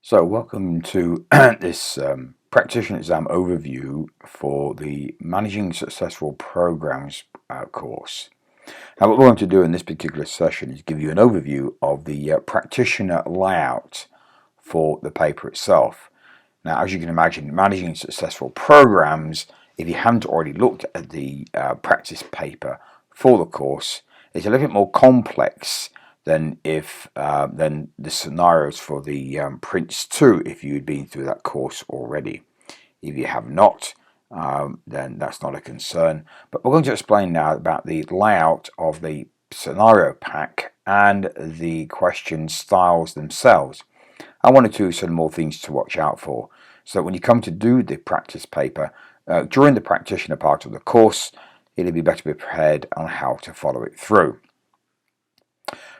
So welcome to this Practitioner Exam overview for the Managing Successful Programs course. Now what we're going to do in this particular session is give you an overview of the practitioner layout for the paper itself. Now, as you can imagine, managing successful programs, if you haven't already looked at the practice paper for the course, it's a little bit more complex than than the scenarios for the Prince 2 if you'd been through that course already. If you have not, then that's not a concern. But we're going to explain now about the layout of the scenario pack and the question styles themselves. I wanted to some more things to watch out for, so that when you come to do the practice paper during the practitioner part of the course, it'll be better prepared on how to follow it through.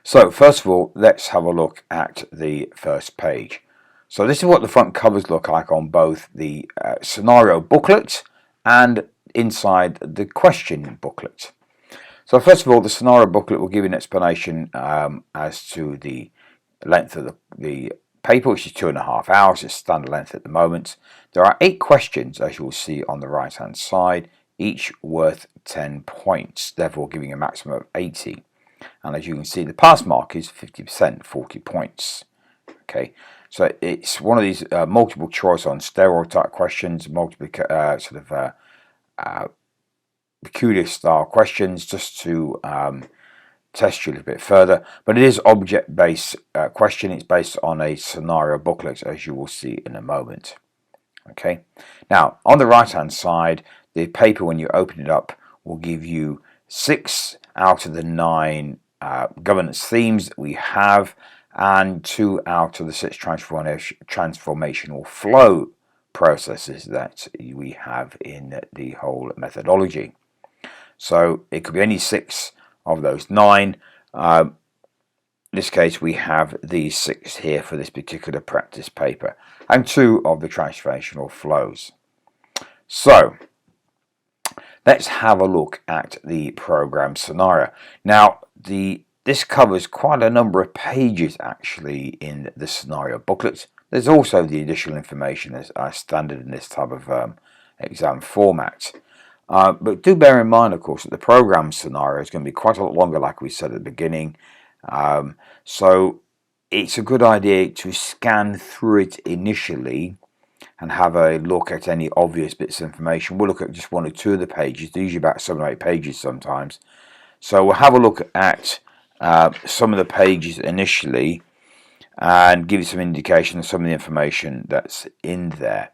So first of all, let's have a look at the first page. So this is what the front covers look like on both the scenario booklet and inside the question booklet. So first of all, the scenario booklet will give you an explanation as to the length of the paper, which is 2.5 hours. It's standard length at the moment. There are 8 questions, as you'll see on the right hand side, each worth 10 points, therefore giving a maximum of 80. And as you can see, the pass mark is 50%, 40 points. Okay, so it's one of these multiple choice on steroid type questions, multiple peculiar style questions, just to test you a little bit further. But it is object-based question. It's based on a scenario booklet, as you will see in a moment. Okay, now on the right-hand side, the paper, when you open it up, will give you 6 out of the 9 governance themes that we have, and 2 out of the 6 transformational flow processes that we have in the whole methodology. So it could be any 6 of those 9. In this case, we have these 6 here for this particular practice paper, and 2 of the transformational flows. So let's have a look at the program scenario. Now, this covers quite a number of pages actually in the scenario booklet. There's also the additional information as standard in this type of exam format. But do bear in mind, of course, that the program scenario is going to be quite a lot longer, like we said at the beginning. So it's a good idea to scan through it initially and have a look at any obvious bits of information. We'll look at just 1 or 2 of the pages. They're usually about 7 or 8 pages sometimes. So we'll have a look at some of the pages initially and give you some indication of some of the information that's in there.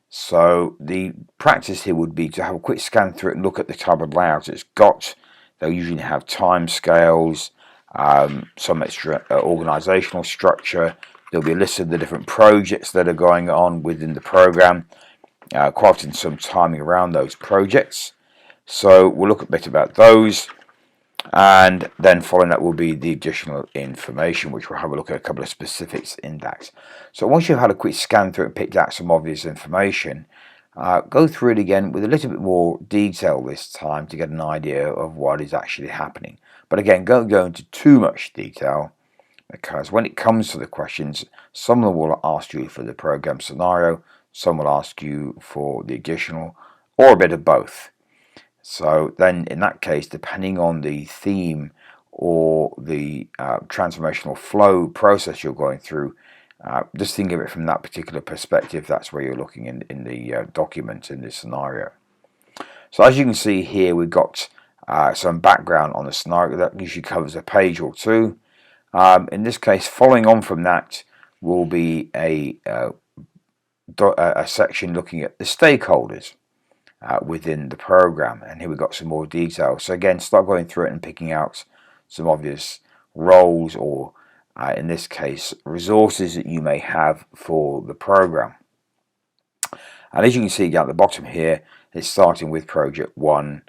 So the practice here would be to have a quick scan through it and look at the type of layout it's got. They'll usually have time scales, some extra organizational structure. There'll be a list of the different projects that are going on within the program, quite often some timing around those projects. So we'll look a bit about those, and then following that will be the additional information, which we'll have a look at a couple of specifics in that. So once you've had a quick scan through and picked out some obvious information, go through it again with a little bit more detail this time to get an idea of what is actually happening. But again, don't go into too much detail, because when it comes to the questions, some of them will ask you for the program scenario, some will ask you for the additional, or a bit of both. So then in that case, depending on the theme or the transformational flow process you're going through, just think of it from that particular perspective. That's where you're looking in the document in this scenario. So as you can see here, we've got some background on the scenario that usually covers a page or 2. In this case, following on from that will be a section looking at the stakeholders within the program, and here we've got some more detail. So again, start going through it and picking out some obvious roles, or in this case, resources that you may have for the program. And as you can see down at the bottom here, it's starting with project 1.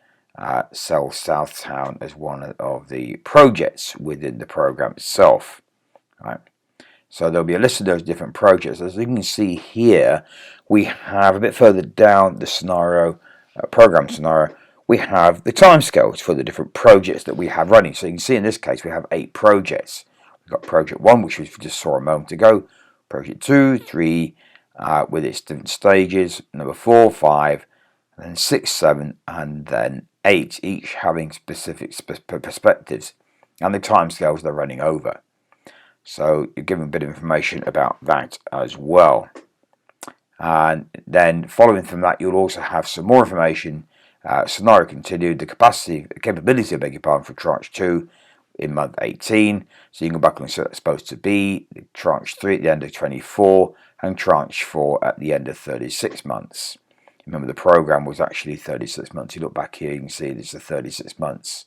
Cell Southtown as one of the projects within the program itself. Right. So there'll be a list of those different projects. As you can see here, we have a bit further down the scenario, program scenario, we have the timescales for the different projects that we have running. So you can see in this case we have 8 projects. We've got project 1, which we just saw a moment ago, project 2, 3 with its different stages, number 4, 5, and then 6, 7, and then 8, each having specific perspectives and the timescales they're running over. So you're given a bit of information about that as well. And then following from that, you'll also have some more information. Scenario continued, the capability, I beg your pardon, for tranche 2 in month 18. So you can go back and see what it's supposed to be. Tranche 3 at the end of 24 and tranche 4 at the end of 36 months. Remember, the program was actually 36 months. You look back here, you can see this is 36 months.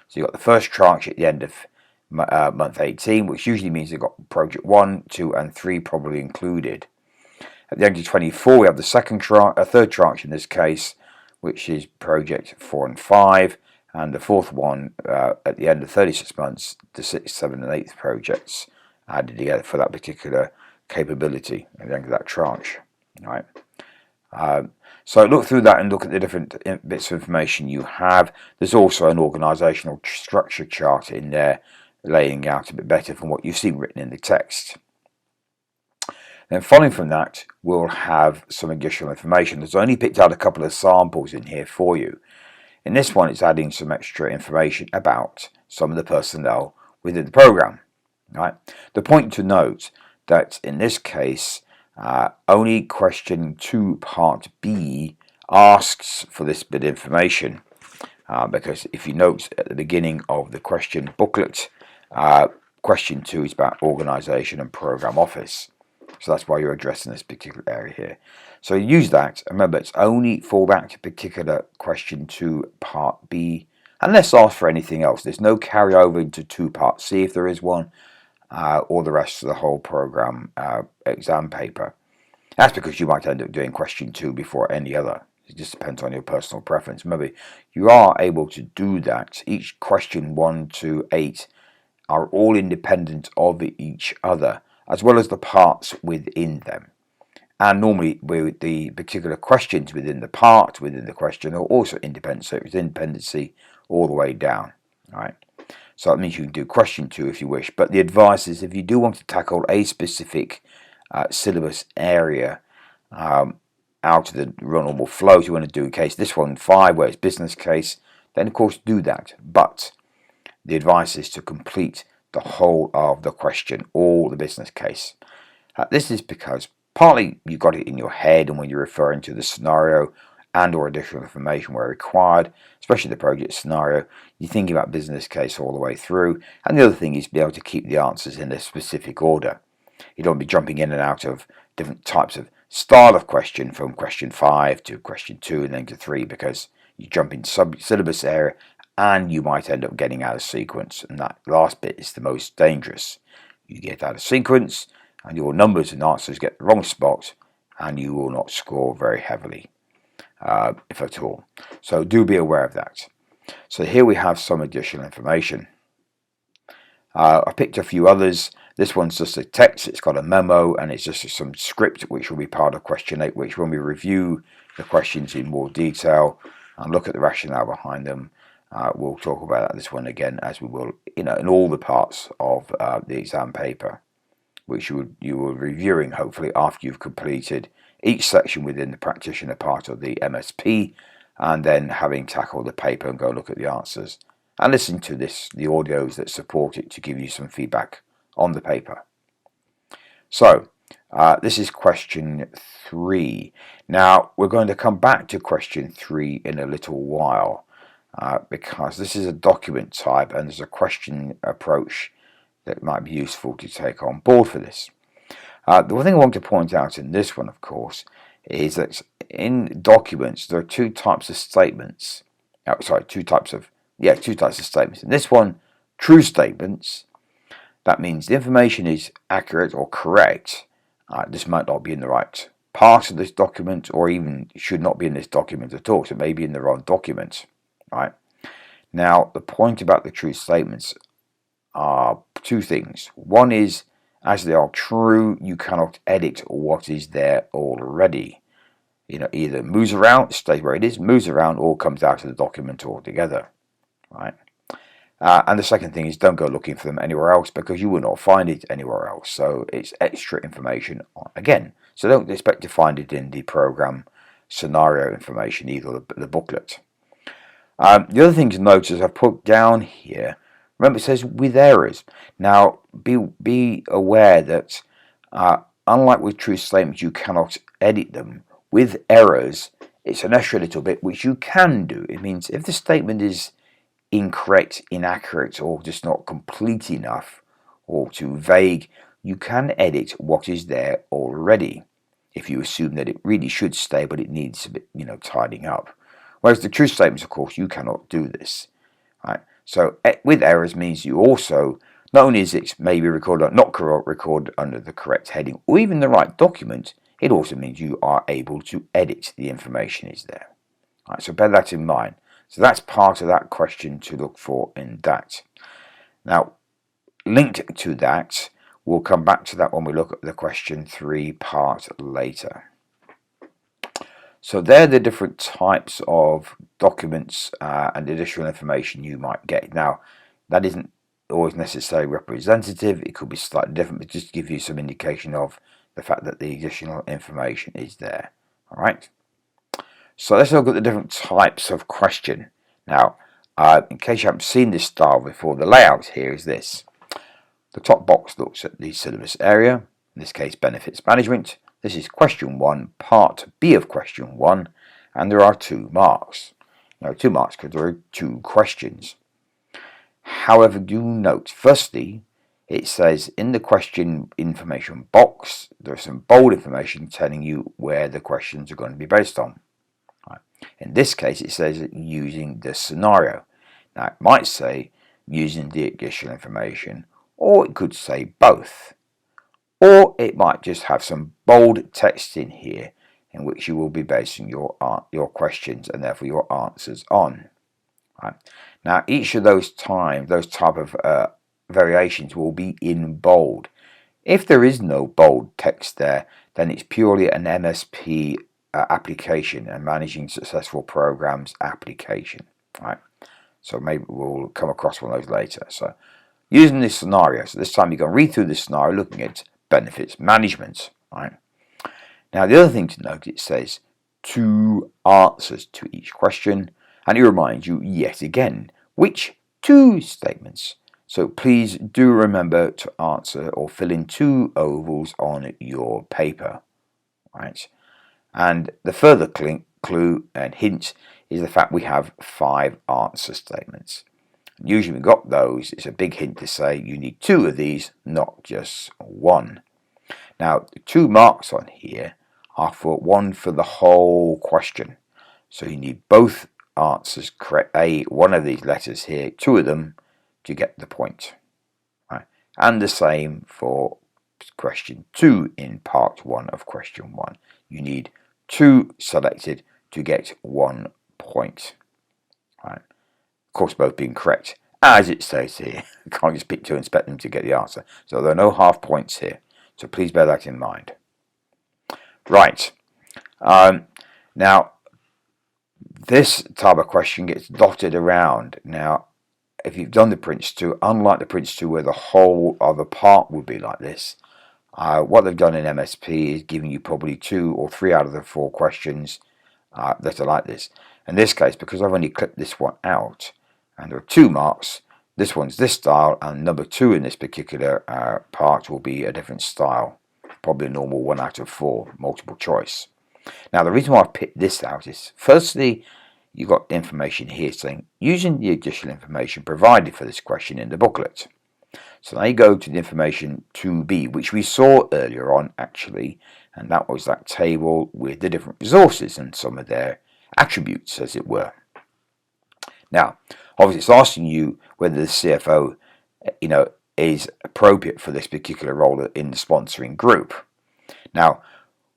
So you've got the first tranche at the end of month 18, which usually means you've got project 1, 2, and 3 probably included. At the end of 24, we have the third tranche in this case, which is project 4 and 5, and the fourth one at the end of 36 months, the 6th, 7th, and 8th projects added together for that particular capability at the end of that tranche. Right. So look through that and look at the different bits of information you have. There's also an organisational structure chart in there, laying out a bit better from what you've seen written in the text. Then following from that, we'll have some additional information. There's only picked out a couple of samples in here for you. In this one, it's adding some extra information about some of the personnel within the program. Right? The point to note that in this case, only question 2 part B asks for this bit of information, because if you note at the beginning of the question booklet, question 2 is about organisation and program office. So that's why you're addressing this particular area here. So use that. Remember, it's only for that particular question 2 part B, unless asked for anything else. There's no carryover into 2 part C if there is one, or the rest of the whole program exam paper. That's because you might end up doing question 2 before any other. It just depends on your personal preference. Remember, you are able to do that. Each question 1 to 8 are all independent of each other, as well as the parts within them. And normally with the particular questions within the part within the question are also independent, so it's independency all the way down. All right. So that means you can do question 2 if you wish, but the advice is if you do want to tackle a specific syllabus area out of the normal flow, you want to do a case, this one 5 where it's business case, then of course do that. But the advice is to complete the whole of the question or the business case. This is because partly you've got it in your head, and when you're referring to the scenario and or additional information where required, especially the project scenario, you're thinking about business case all the way through. And the other thing is to be able to keep the answers in a specific order. You don't be jumping in and out of different types of style of question from question 5 to question 2 and then to 3, because you jump in syllabus area and you might end up getting out of sequence, and that last bit is the most dangerous. You get out of sequence and your numbers and answers get the wrong spot, and you will not score very heavily, if at all. So do be aware of that. So here we have some additional information. I picked a few others. This one's just a text, it's got a memo, and it's just some script which will be part of question 8, which when we review the questions in more detail and look at the rationale behind them, we'll talk about this one again, as we will in all the parts of the exam paper, which you will be reviewing hopefully after you've completed each section within the practitioner part of the MSP, and then having tackled the paper and go look at the answers and listen to the audios that support it to give you some feedback on the paper. So this is question 3. Now we're going to come back to question 3 in a little while, because this is a document type and there's a question approach that might be useful to take on board for this. The one thing I want to point out in this one, of course, is that in documents there are 2 types of statements. Two types of statements. In this one, true statements. That means the information is accurate or correct. This might not be in the right part of this document, or even should not be in this document at all. So it may be in the wrong document. Right. Now, the point about the true statements are 2 things. One is, as they are true, you cannot edit what is there already. Either moves around, stays where it is, moves around, or comes out of the document altogether. Right. And the second thing is don't go looking for them anywhere else, because you will not find it anywhere else. So it's extra information again. So don't expect to find it in the program scenario information, either the booklet. The other thing to notice I've put down here, remember it says with errors. Now be aware that unlike with true statements, you cannot edit them. With errors, it's an extra little bit which you can do. It means if the statement is incorrect, inaccurate, or just not complete enough, or too vague, you can edit what is there already if you assume that it really should stay but it needs a bit, tidying up. Whereas the true statements, of course, you cannot do this. Right? So with errors means you also, not only is it maybe recorded, not recorded under the correct heading or even the right document, it also means you are able to edit the information is there. Right, so bear that in mind. So that's part of that question to look for in that. Now, linked to that, we'll come back to that when we look at the question 3 part later. So they're the different types of documents and additional information you might get. Now, that isn't always necessarily representative. It could be slightly different, but just to give you some indication of the fact that the additional information is there. All right. So let's look at the different types of question. Now, in case you haven't seen this style before, the layout here is this. The top box looks at the syllabus area, in this case benefits management. This is question 1, part B of question 1, and there are 2 marks. There are 2 marks because there are 2 questions. However, do note, firstly, it says in the question information box, there's some bold information telling you where the questions are going to be based on. In this case, it says using the scenario. Now, it might say using the additional information, or it could say both. Or it might just have some bold text in here in which you will be basing your questions and therefore your answers on. Right. Now, each of those type of variations will be in bold. If there is no bold text there, then it's purely an MSP application, and managing successful programs application. Right. So maybe we'll come across one of those later. So using this scenario, so this time you're going to read through this scenario looking at benefits management. Right. Now the other thing to note, it says 2 answers to each question, and it reminds you yet again which 2 statements. So please do remember to answer or fill in 2 ovals on your paper. Right. And the further clue and hint is the fact we have 5 answer statements. Usually we've got those. It's a big hint to say you need 2 of these, not just 1. Now, the 2 marks on here are for 1 for the whole question. So you need both answers correct. One of these letters here, 2 of them, to get the point. Right. And the same for question 2 in part 1 of question 1. You need 2 selected to get 1 point. Right. Of course, both being correct, as it says here. You can't just pick 2 and expect them to get the answer. So there are no half points here. So please bear that in mind. Right. Now, this type of question gets dotted around. Now, if you've done the Prince 2, unlike the Prince 2 where the whole of the part would be like this, what they've done in MSP is giving you probably 2 or 3 out of the 4 questions that are like this. In this case, because I've only clipped this one out, and there are 2 marks, this one's this style, and number 2 in this particular part will be a different style, probably a normal 1 out of 4, multiple choice. Now, the reason why I've picked this out is, firstly, you've got information here saying, using the additional information provided for this question in the booklet. So now you go to the information 2b, which we saw earlier on, actually, and that was that table with the different resources and some of their attributes, as it were. Now, obviously, it's asking you whether the CFO, is appropriate for this particular role in the sponsoring group. Now,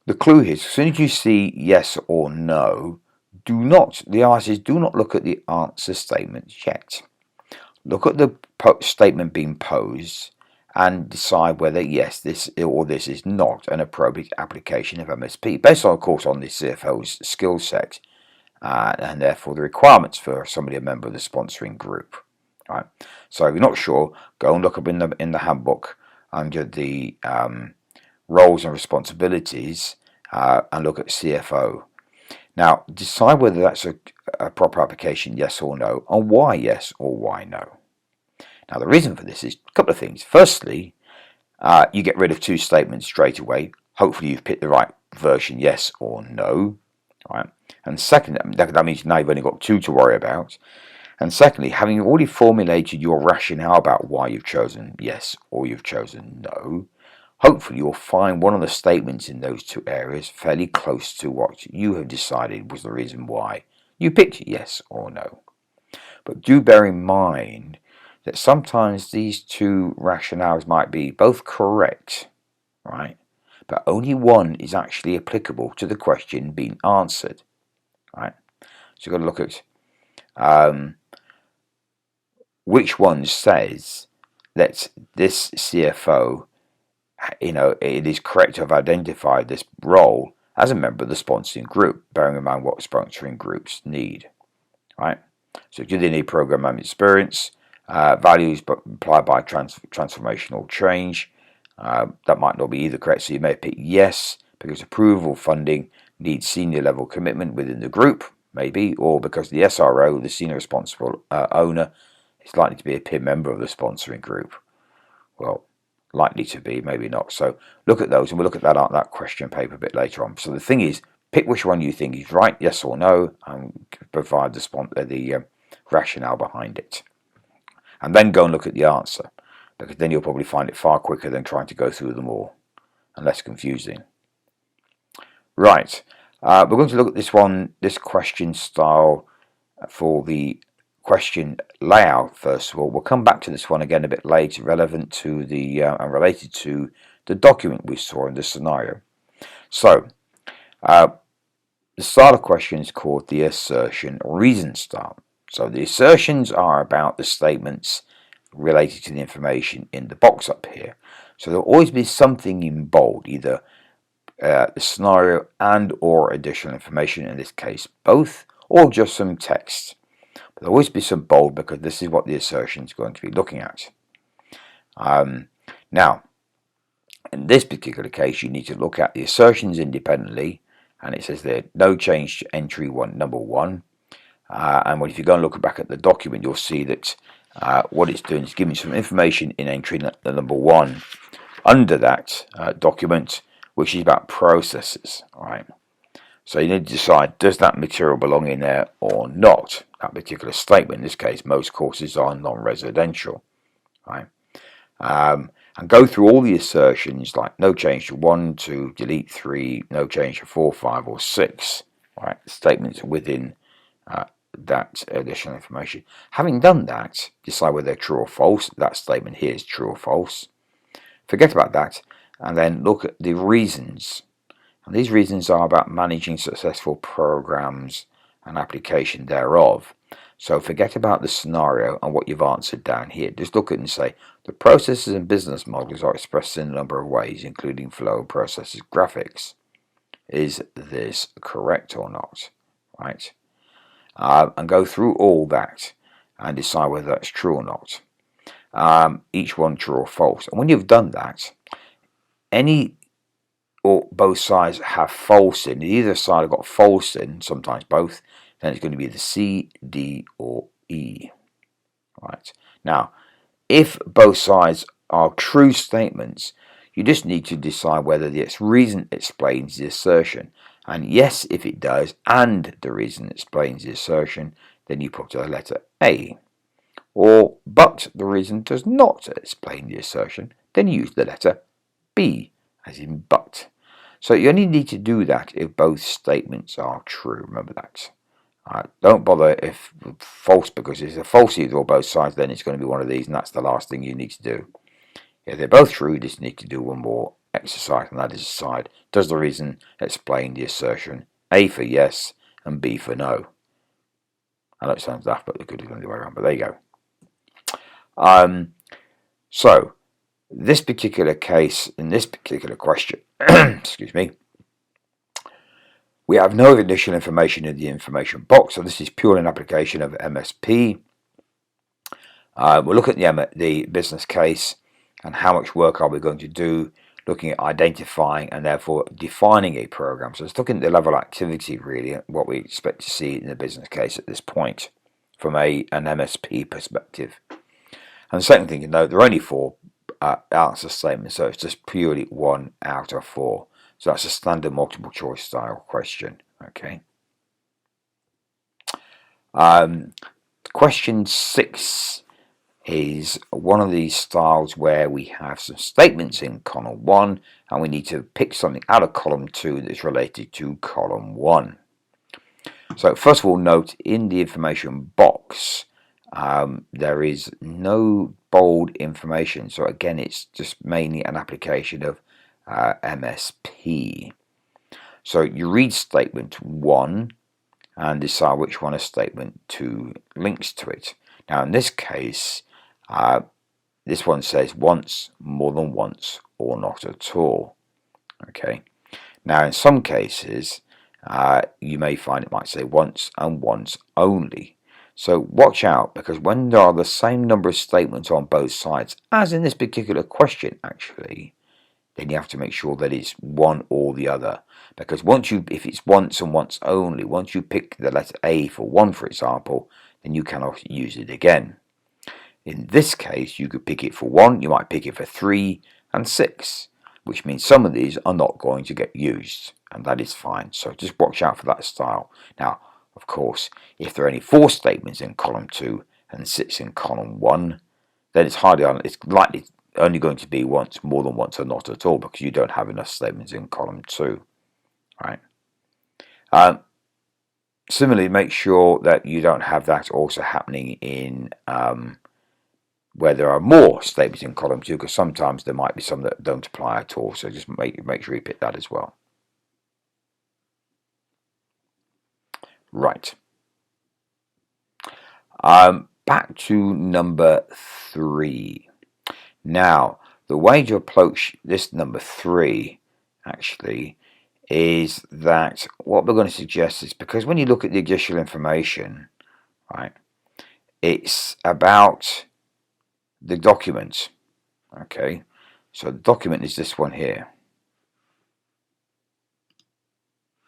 the clue here is, as soon as you see yes or no, the answer is do not look at the answer statements yet. Look at the statement being posed and decide whether yes, this or this is not an appropriate application of MSP, based on, of course, on the CFO's skill set and therefore the requirements for somebody a member of the sponsoring group. Right. So if you're not sure, go and look up in the handbook under the roles and responsibilities and look at CFO. Now, decide whether that's a proper application, yes or no, and why yes or why no. Now, the reason for this is a couple of things. Firstly, you get rid of two statements straight away. Hopefully, you've picked the right version, yes or no. Right. And second, that means now you've only got two to worry about. And secondly, having already formulated your rationale about why you've chosen yes or you've chosen no, hopefully you'll find one of the statements in those two areas fairly close to what you have decided was the reason why you picked yes or no. But do bear in mind that sometimes these two rationales might be both correct, right? But only one is actually applicable to the question being answered, right? So you've got to look at which one says that this CFO, it is correct to have identified this role as a member of the sponsoring group, bearing in mind what sponsoring groups need, right? So do they need program management experience, values applied by transformational change? That might not be either correct, so you may pick yes, because approval funding needs senior level commitment within the group, maybe, or because the SRO, the senior responsible owner, is likely to be a peer member of the sponsoring group. Well, likely to be, maybe not. So look at those, and we'll look at that question paper a bit later on. So the thing is, pick which one you think is right, yes or no, and provide the rationale behind it. And then go and look at the answer, because then you'll probably find it far quicker than trying to go through them all, and less confusing. Right, we're going to look at this question style for the question layout first of all. We'll come back to this one again a bit later, relevant to the and related to the document we saw in the scenario. So the style of question is called the assertion reason style. So the assertions are about the statements related to the information in the box up here. So there'll always be something in bold, either the scenario and or additional information, in this case both, or just some text. But there'll always be some bold because this is what the assertion is going to be looking at. Now, in this particular case, you need to look at the assertions independently, and it says there no change to entry number one. And if you go and look back at the document, you'll see that what it's doing is giving some information in entry number one under that document, which is about processes. All right. So you need to decide, does that material belong in there or not? That particular statement, in this case, most courses are non-residential. Right. And go through all the assertions, like no change to 1, 2, delete 3, no change to 4, 5, or 6. Right. Statements within that additional information. Having done that, decide whether they're true or false. That statement here is true or false. Forget about that, and then look at the reasons. And these reasons are about managing successful programs and application thereof. So forget about the scenario and what you've answered down here. Just look at it and say, the processes and business models are expressed in a number of ways, including flow, processes, graphics. Is this correct or not? Right? And go through all that and decide whether that's true or not. Each one true or false. And when you've done that, any or both sides have false in. Either side have got false in, sometimes both, then it's going to be the C, D, or E. Right. Now, if both sides are true statements, you just need to decide whether the reason explains the assertion. And yes, if it does, and the reason explains the assertion, then you put the letter A. Or, but the reason does not explain the assertion, then you use the letter B, as in but. So you only need to do that if both statements are true. Remember that. Don't bother if false, because if it's a false either or both sides, then it's going to be one of these, and that's the last thing you need to do. If they're both true, you just need to do one more exercise, and that is decide, does the reason explain the assertion? A for yes and B for no. I know it sounds daft, but they could do it the other way around, but there you go. So this particular case, in this particular question, excuse me, we have no additional information in the information box, so this is purely an application of MSP. We'll look at the business case and how much work are we going to do, looking at identifying and therefore defining a program. So it's looking at the level of activity, really, what we expect to see in the business case at this point from an MSP perspective. And the second thing to note, there are only 4 answer statements, so it's just purely 1 out of 4. So that's a standard multiple choice style question. Okay. Question 6 is one of these styles where we have some statements in column 1 and we need to pick something out of column 2 that's related to column 1. So first of all, note in the information box there is no bold information, so again it's just mainly an application of MSP. So you read statement 1 and decide which one of statement 2 links to it. Now in this case, this one says once, more than once, or not at all. Okay. Now in some cases, you may find it might say once and once only. So watch out, because when there are the same number of statements on both sides, as in this particular question actually, then you have to make sure that it's one or the other. Because if it's once and once only, once you pick the letter A for 1, for example, then you cannot use it again. In this case, you could pick it for 1, you might pick it for 3 and 6, which means some of these are not going to get used, and that is fine. So just watch out for that style. Now, of course, if there are only 4 statements in column 2 and 6 in column 1, then it's likely only going to be once, more than once, or not at all, because you don't have enough statements in column 2. Right. Similarly, make sure that you don't have that also happening in where there are more statements in column 2, because sometimes there might be some that don't apply at all. So just make sure you pick that as well. Right. Back to number 3. Now, the way to approach this number 3 actually is that what we're going to suggest is, because when you look at the additional information, right, it's about the document. Okay, so the document is this one here,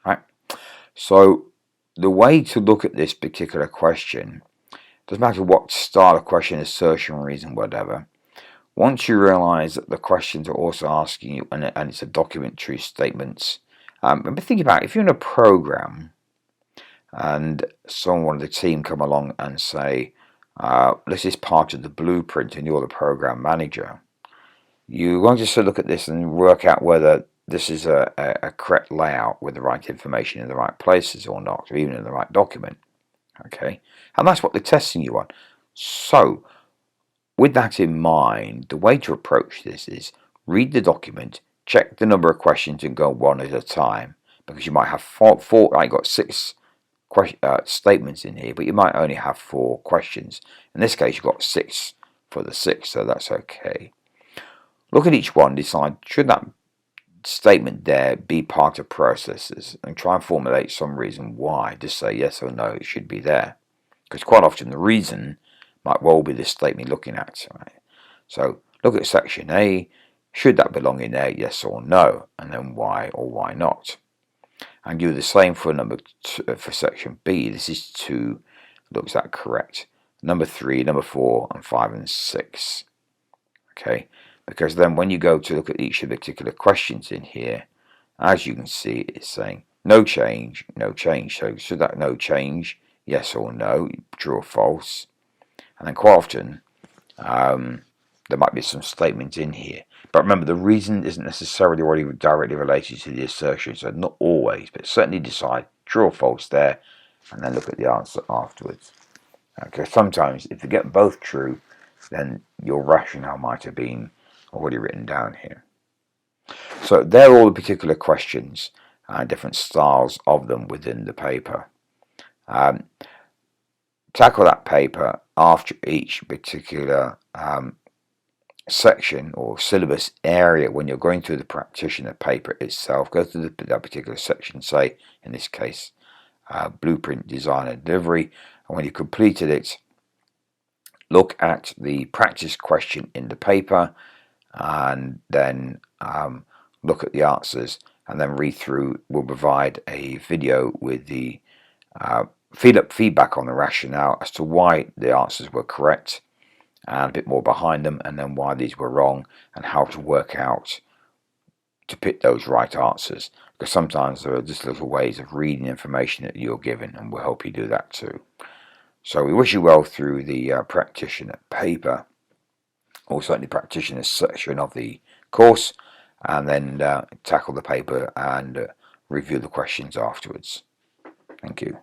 right? So the way to look at this particular question, doesn't matter what style of question, assertion, reason, whatever, once you realize that the questions are also asking you, and it's a document true statements, but think about it, if you're in a program and someone of the team come along and say, this is part of the blueprint and you're the program manager, you want to just look at this and work out whether this is a correct layout with the right information in the right places or not, or even in the right document. Okay, and that's what they're testing you on. So with that in mind, the way to approach this is read the document, check the number of questions and go one at a time, because you might have I got 6 statements in here, but you might only have 4 questions. In this case, you've got 6 for the 6, so that's okay. Look at each one, decide should that statement there be part of processes, and try and formulate some reason why. Just say yes or no, it should be there, because quite often the reason might well be this statement you're looking at. Right? So look at section A, should that belong in there, yes or no, and then why or why not. And do the same for number 2, for section B. This is 2, looks that correct. Number 3, number 4, and 5 and 6. Okay, because then when you go to look at each of the particular questions in here, as you can see, it's saying no change, no change. So should that no change, yes or no, true or false. And then quite often there might be some statements in here, but remember the reason isn't necessarily already directly related to the assertion, so not always, but certainly decide true or false there and then look at the answer afterwards. Okay, sometimes if you get both true, then your rationale might have been already written down here. So there are all the particular questions and different styles of them within the paper. Tackle that paper after each particular section or syllabus area. When you're going through the practitioner paper itself, go through that particular section, say in this case blueprint, design and delivery, and when you've completed it, look at the practice question in the paper, and then look at the answers, and then read through. We'll provide a video with the feedback on the rationale as to why the answers were correct, and a bit more behind them, and then why these were wrong, and how to work out to pick those right answers, because sometimes there are just little ways of reading information that you're given, and we'll help you do that too. So we wish you well through the practitioner paper, also in the practitioner section of the course, and then tackle the paper and review the questions afterwards. Thank you.